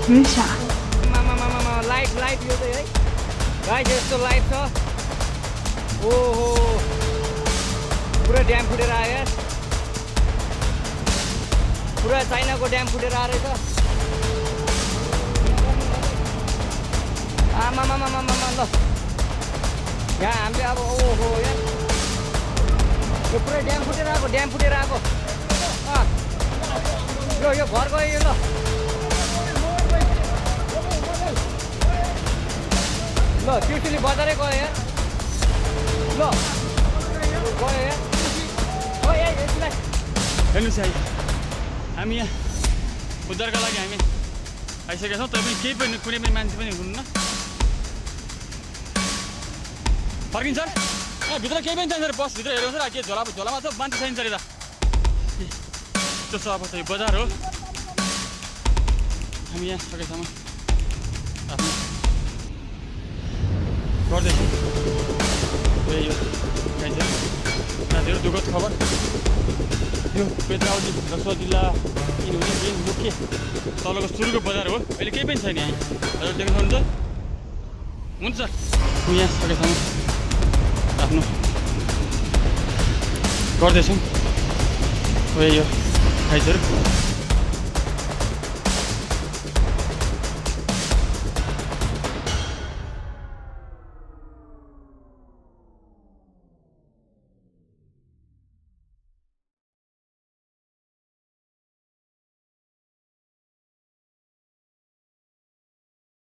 Russia. Live live यो चाहिँ है गाइस यस्तो लाइभ छ ओहो पुरा ड्याम फुटेर आयो यार पुरा चाइनाको ड्याम फुटेर आएर छ आमामामामामा ल यहाँ हामीले अब ओहो यार यो पुरै ड्याम फुटेर आएको यो घर गयो यो ल ल त्रिशुली बजारै गयो यार ल गयो यार हेर्नुहोस् है हामी यहाँ उद्धारका लागि हामी आइसकेका छौँ तपाईँ केही पनि कुनै पनि मान्छे पनि हुनुहुन्न फर्किन्छ भित्र केही पनि छैन बस भित्र हेर्नुहोस् न के झोलामा छ मान्छे छैन सरी त त्यस्तो अवस्था यो बजार हो हामी यहाँ सकेसम्म आफ्नो गर्दैछौँ यो साथीहरू दुःखद खबर यो पेत्रावती रसुवा जिल्ला किनभने मेन मुख्य तलको सुरुको बजार हो अहिले केही पनि छैन यहाँ हजुर देख्न सक्नुहुन्छ हुन्छ हामी यहाँ सकेसम्म आफ्नो गर्दैछौँ यो साथीहरू